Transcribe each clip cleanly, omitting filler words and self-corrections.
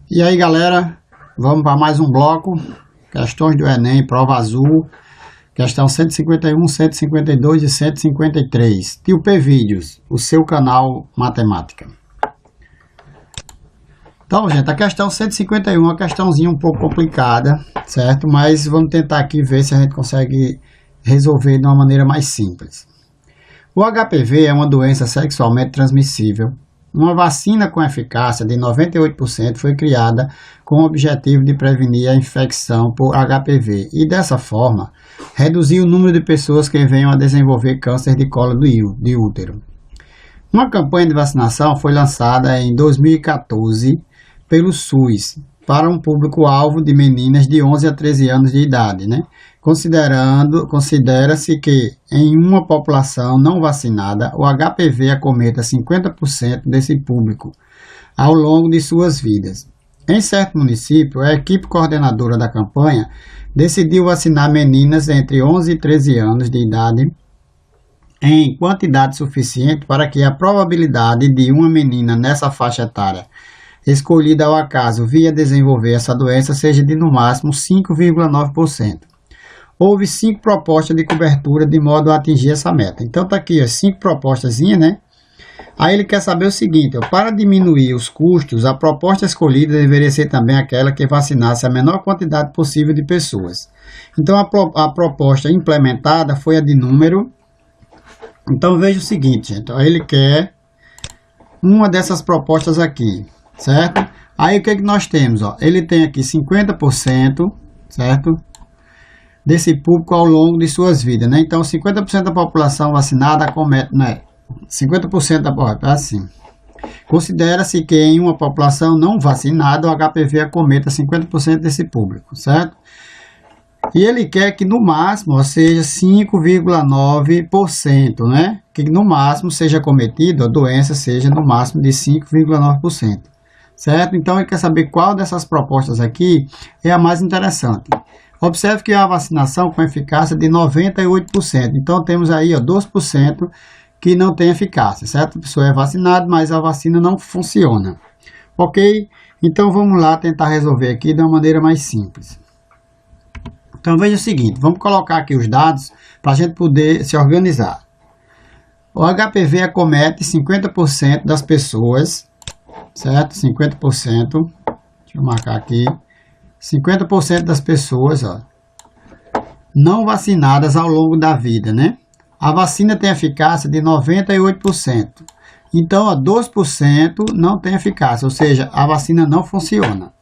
E aí galera, vamos para mais um bloco, questões do Enem, prova azul, questão 151, 152 e 153, Tio P Vídeos, o seu canal Matemática. Então gente, a questão 151 é uma questãozinha um pouco complicada, certo? Mas vamos tentar aqui ver se a gente consegue resolver de uma maneira mais simples. O HPV é uma doença sexualmente transmissível. Uma vacina com eficácia de 98% foi criada com o objetivo de prevenir a infecção por HPV e, dessa forma, reduzir o número de pessoas que venham a desenvolver câncer de colo de útero. Uma campanha de vacinação foi lançada em 2014 pelo SUS para um público-alvo de meninas de 11 a 13 anos de idade, Considera-se que em uma população não vacinada, o HPV acometa 50% desse público ao longo de suas vidas. Em certo município, a equipe coordenadora da campanha decidiu vacinar meninas entre 11 e 13 anos de idade em quantidade suficiente para que a probabilidade de uma menina nessa faixa etária escolhida ao acaso via desenvolver essa doença seja de no máximo 5,9%. Houve 5 propostas de cobertura de modo a atingir essa meta. Então tá aqui, ó, 5 propostazinhas, né? Aí ele quer saber o seguinte, ó, para diminuir os custos, a proposta escolhida deveria ser também aquela que vacinasse a menor quantidade possível de pessoas. Então a proposta implementada foi a de número. Então veja o seguinte, gente, ó, ele quer uma dessas propostas aqui, certo? Aí o que nós temos, ó? Ele tem aqui 50%, certo? Desse público ao longo de suas vidas, né? Então, 50% da população vacinada acomete, né? 50% da população, assim. Considera-se que em uma população não vacinada, o HPV acometa 50% desse público, certo? E ele quer que no máximo, seja 5,9%, né? Que no máximo seja cometido, a doença seja no máximo de 5,9%, certo? Então, ele quer saber qual dessas propostas aqui é a mais interessante. Observe que há a vacinação com eficácia de 98%. Então, temos aí 2% que não tem eficácia, certo? A pessoa é vacinada, mas a vacina não funciona. Ok? Então, vamos lá tentar resolver aqui de uma maneira mais simples. Então, veja o seguinte. Vamos colocar aqui os dados para a gente poder se organizar. O HPV acomete 50% das pessoas, certo? 50%. Deixa eu marcar aqui. 50% das pessoas, ó, não vacinadas ao longo da vida, né? A vacina tem eficácia de 98%. Então, ó, 2% não tem eficácia, ou seja, a vacina não funciona.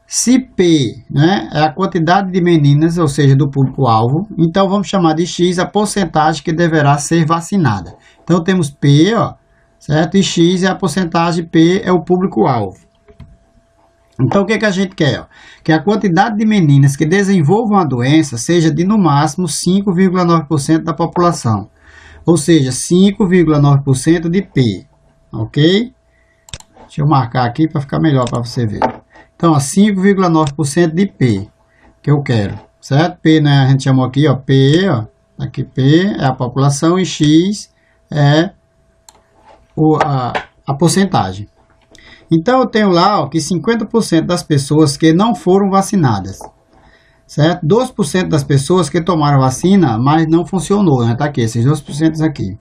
Se P, né, é a quantidade de meninas, ou seja, do público-alvo, então vamos chamar de X a porcentagem que deverá ser vacinada. Então, temos P, ó, certo? E X é a porcentagem, P é o público-alvo. Então, o que a gente quer? Que a quantidade de meninas que desenvolvam a doença seja de, no máximo, 5,9% da população. Ou seja, 5,9% de P. Ok? Deixa eu marcar aqui para ficar melhor para você ver. Então, 5,9% de P que eu quero. Certo? P, né? A gente chamou aqui, ó, P, ó. Aqui P é a população e X é a porcentagem. Então, eu tenho lá, ó, que 50% das pessoas que não foram vacinadas, certo? 2% das pessoas que tomaram vacina, mas não funcionou, né? Tá aqui, esses 2% aqui.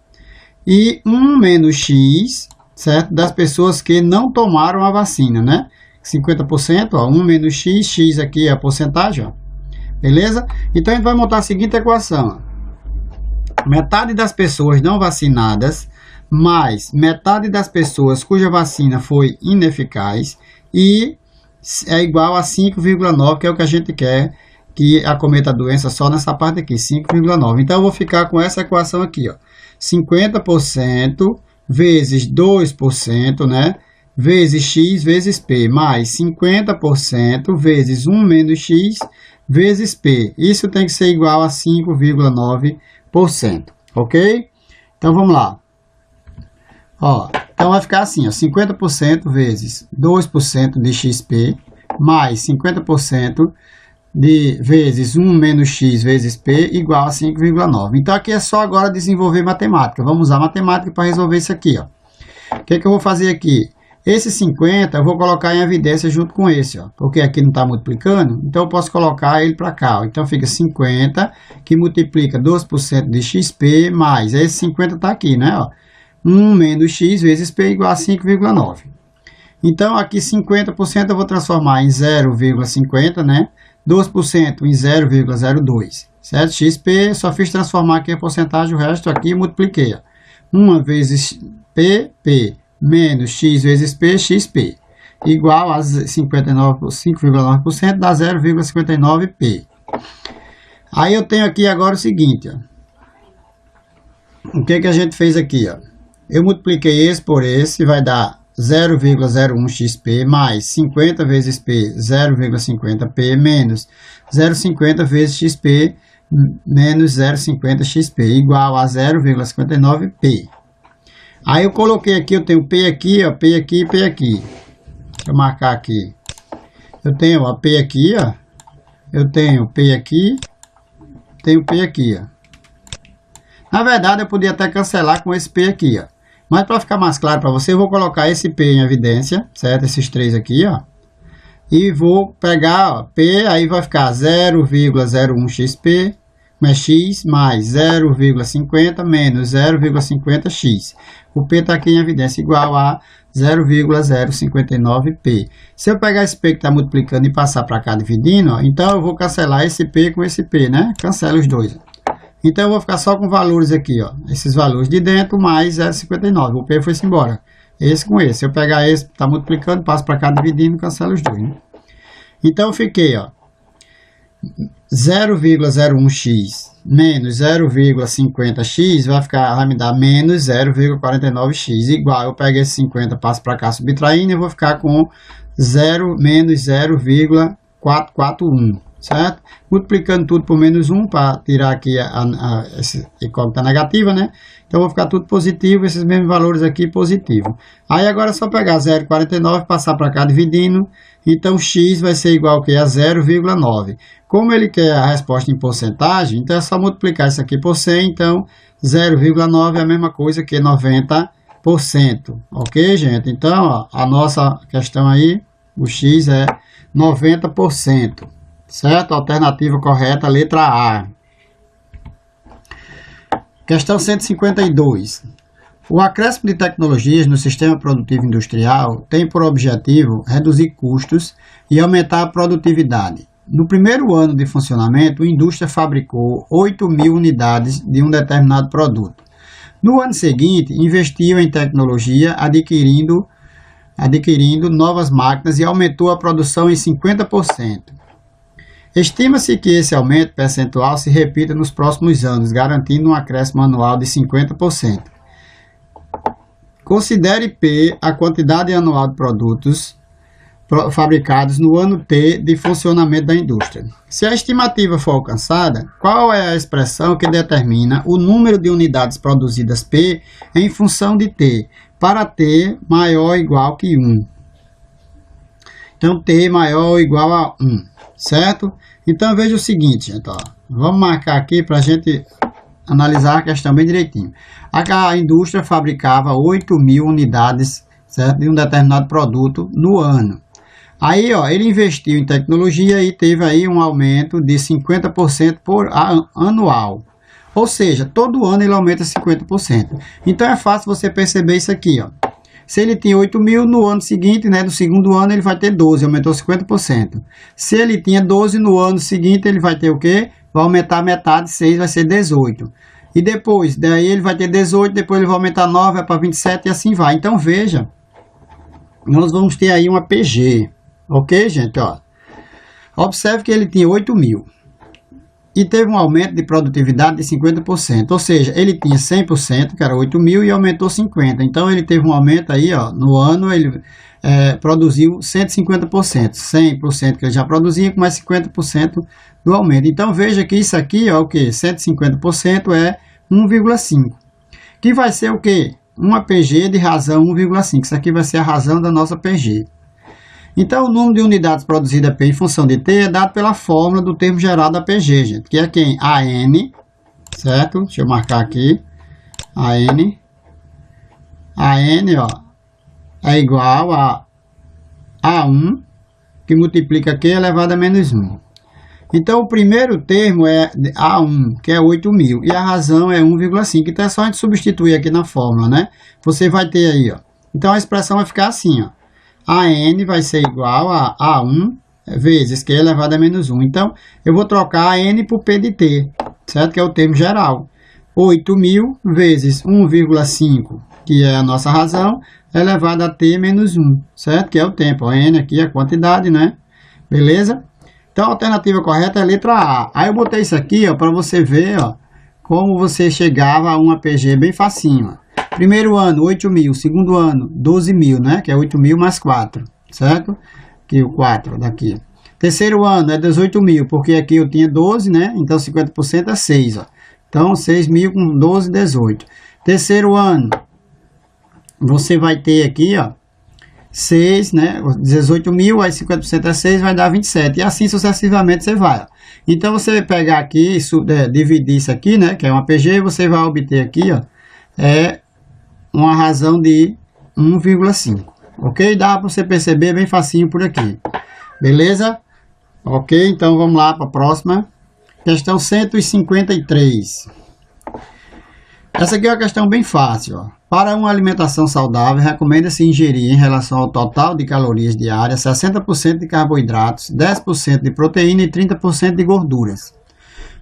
E 1 menos X, certo? Das pessoas que não tomaram a vacina, né? 50%, ó, 1 menos X, X aqui é a porcentagem, ó. Beleza? Então, a gente vai montar a seguinte equação, ó. Metade das pessoas não vacinadas mais metade das pessoas cuja vacina foi ineficaz e é igual a 5,9, que é o que a gente quer que acometa a doença só nessa parte aqui, 5,9. Então, eu vou ficar com essa equação aqui, ó, 50% vezes 2%, né, vezes X vezes P, mais 50% vezes 1 menos X vezes P. Isso tem que ser igual a 5,9%, ok? Então, vamos lá. Ó, então vai ficar assim, ó, 50% vezes 2% de XP mais 50% vezes 1 menos X vezes P igual a 5,9. Então aqui é só agora desenvolver matemática. Vamos usar matemática para resolver isso aqui, ó. O que eu vou fazer aqui? Esse 50 eu vou colocar em evidência junto com esse, ó, porque aqui não está multiplicando, então eu posso colocar ele para cá. Ó. Então fica 50 que multiplica 12% de XP mais, esse 50 está aqui, né? Ó, 1 menos X vezes P igual a 5,9. Então aqui 50% eu vou transformar em 0,50, né? 12% em 0,02, certo? XP, só fiz transformar aqui a porcentagem, o resto aqui multipliquei. Ó. 1 vezes P, P. Menos x vezes p, xp, igual a 5,9%, dá 0,59p. Aí eu tenho aqui agora o seguinte, ó. O que a gente fez aqui, ó? Eu multipliquei esse por esse, vai dar 0,01xp mais 50 vezes p, 0,50p, menos 0,50 vezes xp, menos 0,50xp, igual a 0,59p. Aí eu coloquei aqui, eu tenho P aqui, ó, P aqui, P aqui. Deixa eu marcar aqui. Eu tenho a P aqui, ó. Eu tenho P aqui, tenho P aqui, ó. Na verdade, eu podia até cancelar com esse P aqui, ó. Mas para ficar mais claro para você, eu vou colocar esse P em evidência, certo? Esses três aqui, ó. E vou pegar, ó, P, aí vai ficar 0,01xp, mais x mais 0,50 menos 0,50x. O P está aqui em evidência igual a 0,059P. Se eu pegar esse P que está multiplicando e passar para cá dividindo, ó, então eu vou cancelar esse P com esse P, né? Cancela os dois. Então eu vou ficar só com valores aqui, ó. Esses valores de dentro mais 0,59. O P foi-se embora. Esse com esse. Se eu pegar esse que está multiplicando, passo para cá dividindo, cancela os dois, né? Então eu fiquei, ó. 0,01x menos 0,50x vai me dar menos 0,49x, igual, eu pego esse 50, passo para cá subtraindo e vou ficar com menos 0,441, certo? Multiplicando tudo por menos 1 para tirar aqui essa incógnita negativa, né? Então vou ficar tudo positivo, esses mesmos valores aqui positivo. Aí agora é só pegar 0,49, passar para cá dividindo, então x vai ser igual a 0,9. Como ele quer a resposta em porcentagem, então é só multiplicar isso aqui por 100, então 0,9 é a mesma coisa que 90%. Ok, gente? Então, ó, a nossa questão aí, o x é 90%. Certo? Alternativa correta, letra A. Questão 152. O acréscimo de tecnologias no sistema produtivo industrial tem por objetivo reduzir custos e aumentar a produtividade. No primeiro ano de funcionamento, a indústria fabricou 8.000 unidades de um determinado produto. No ano seguinte, investiu em tecnologia, adquirindo novas máquinas e aumentou a produção em 50%. Estima-se que esse aumento percentual se repita nos próximos anos, garantindo um acréscimo anual de 50%. Considere P a quantidade anual de produtos fabricados no ano T de funcionamento da indústria. Se a estimativa for alcançada, qual é a expressão que determina o número de unidades produzidas P em função de T, para T maior ou igual que 1? Então, T maior ou igual a 1, certo? Então, veja o seguinte, gente, ó. Vamos marcar aqui para a gente analisar a questão bem direitinho. A indústria fabricava 8.000 unidades, certo, de um determinado produto no ano. Aí, ó, ele investiu em tecnologia e teve aí um aumento de 50% anual. Ou seja, todo ano ele aumenta 50%. Então, é fácil você perceber isso aqui, ó. Se ele tinha 8.000, no ano seguinte, né, no segundo ano, ele vai ter 12, aumentou 50%. Se ele tinha 12, no ano seguinte, ele vai ter o quê? Vai aumentar metade, 6 vai ser 18. E depois, daí ele vai ter 18, depois ele vai aumentar 9, vai para 27 e assim vai. Então, veja, nós vamos ter aí uma PG. Ok, gente? Ó. Observe que ele tinha 8.000 e teve um aumento de produtividade de 50%. Ou seja, ele tinha 100%, que era 8.000, e aumentou 50%. Então, ele teve um aumento aí, ó, no ano ele produziu 150%. 100% que ele já produzia, com mais 50% do aumento. Então, veja que isso aqui, ó, o que? 150% é 1,5. Que vai ser o quê? Uma PG de razão 1,5. Isso aqui vai ser a razão da nossa PG. Então, o número de unidades produzidas P em função de T é dado pela fórmula do termo geral da PG, gente. Que é quem? AN, certo? Deixa eu marcar aqui. AN, ó. é igual a A1, que multiplica Q elevado a menos 1. Então, o primeiro termo é A1, que é 8.000, e a razão é 1,5. Então, é só a gente substituir aqui na fórmula, né? Você vai ter aí, ó. Então, a expressão vai ficar assim, ó. AN vai ser igual a A1 vezes Q elevado a menos 1. Então, eu vou trocar AN por P de T, certo? Que é o termo geral. 8.000 vezes 1,5, que é a nossa razão, elevado a T menos 1, certo? Que é o tempo. A N aqui é a quantidade, né? Beleza? Então, a alternativa correta é a letra A. Aí eu botei isso aqui, ó, para você ver, ó, como você chegava a uma PG bem facinho. Ó. Primeiro ano, 8.000. Segundo ano, 12.000, né? Que é 8.000 mais 4, certo? Aqui o 4 daqui. Terceiro ano é 18.000, porque aqui eu tinha 12, né? Então, 50% é 6, ó. Então, 6.000 com 12, 18. Terceiro ano, você vai ter aqui, ó, 6, né? 18.000, aí 50% é 6, vai dar 27. E assim sucessivamente você vai. Ó. Então, você pegar aqui, dividir isso aqui, né? Que é uma PG, você vai obter aqui, ó, uma razão de 1,5. Ok? Dá para você perceber bem facinho por aqui. Beleza? Ok? Então, vamos lá para a próxima. Questão 153. Essa aqui é uma questão bem fácil. Ó. Para uma alimentação saudável, recomenda-se ingerir, em relação ao total de calorias diárias, 60% de carboidratos, 10% de proteína e 30% de gorduras.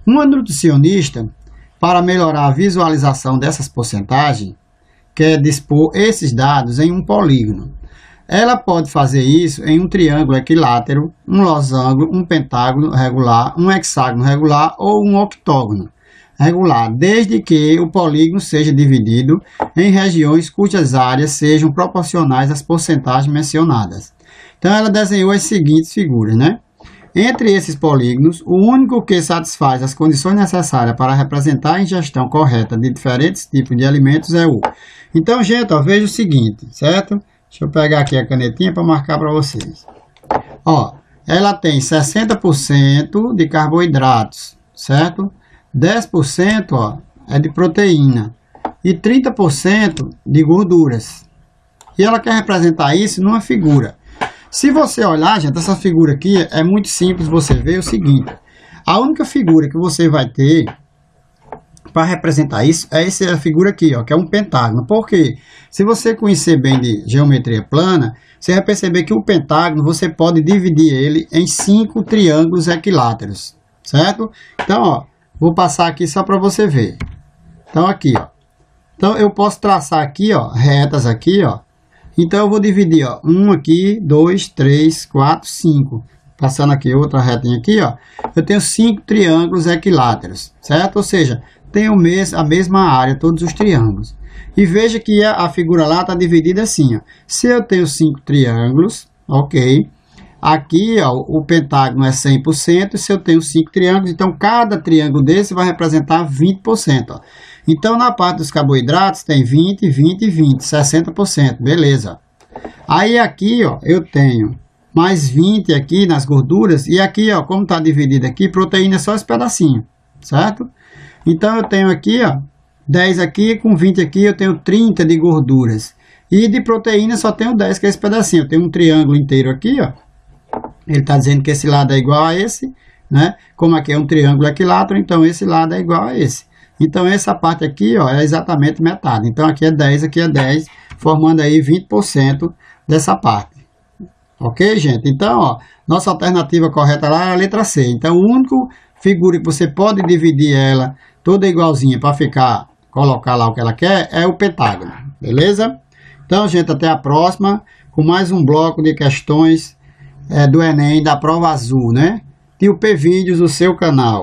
Uma nutricionista, para melhorar a visualização dessas porcentagens, quer dispor esses dados em um polígono. Ela pode fazer isso em um triângulo equilátero, um losango, um pentágono regular, um hexágono regular ou um octógono regular, desde que o polígono seja dividido em regiões cujas áreas sejam proporcionais às porcentagens mencionadas. Então, ela desenhou as seguintes figuras, né? Entre esses polígonos, o único que satisfaz as condições necessárias para representar a ingestão correta de diferentes tipos de alimentos é o... Então, gente, ó, veja o seguinte, certo? Deixa eu pegar aqui a canetinha para marcar para vocês. Ó, ela tem 60% de carboidratos, certo? 10% ó, é de proteína e 30% de gorduras. E ela quer representar isso numa figura. Se você olhar, gente, essa figura aqui é muito simples você ver o seguinte. A única figura que você vai ter para representar isso é essa figura aqui, ó, que é um pentágono. Por quê? Se você conhecer bem de geometria plana, você vai perceber que o pentágono você pode dividir ele em 5 triângulos equiláteros, certo? Então, ó, vou passar aqui só para você ver. Então, aqui, ó. Então, eu posso traçar aqui, ó, retas aqui, ó. Então, eu vou dividir, ó, 1 aqui, 2, 3, 4, 5. Passando aqui outra retinha aqui, ó. Eu tenho 5 triângulos equiláteros, certo? Ou seja, tem a mesma área, todos os triângulos. E veja que a figura lá está dividida assim, ó. Se eu tenho 5 triângulos, ok. Aqui, ó, o pentágono é 100%. Se eu tenho 5 triângulos, então cada triângulo desse vai representar 20%. Ó. Então, na parte dos carboidratos, tem 20, 20 e 20, 60%. Beleza. Aí aqui, ó, eu tenho mais 20 aqui nas gorduras. E aqui, ó, como está dividido aqui, proteína é só esse pedacinho, certo? Então, eu tenho aqui, ó, 10 aqui, com 20 aqui, eu tenho 30 de gorduras. E de proteína só tenho 10, que é esse pedacinho. Eu tenho um triângulo inteiro aqui, ó. Ele está dizendo que esse lado é igual a esse, né? Como aqui é um triângulo equilátero, então esse lado é igual a esse. Então, essa parte aqui, ó, é exatamente metade. Então, aqui é 10, aqui é 10, formando aí 20% dessa parte. Ok, gente? Então, ó, nossa alternativa correta lá é a letra C. Então, o único figura que você pode dividir ela toda igualzinha para colocar lá o que ela quer é o pentágono. Beleza? Então, gente, até a próxima com mais um bloco de questões do Enem da prova azul, né? Tio P Vídeos, o seu canal.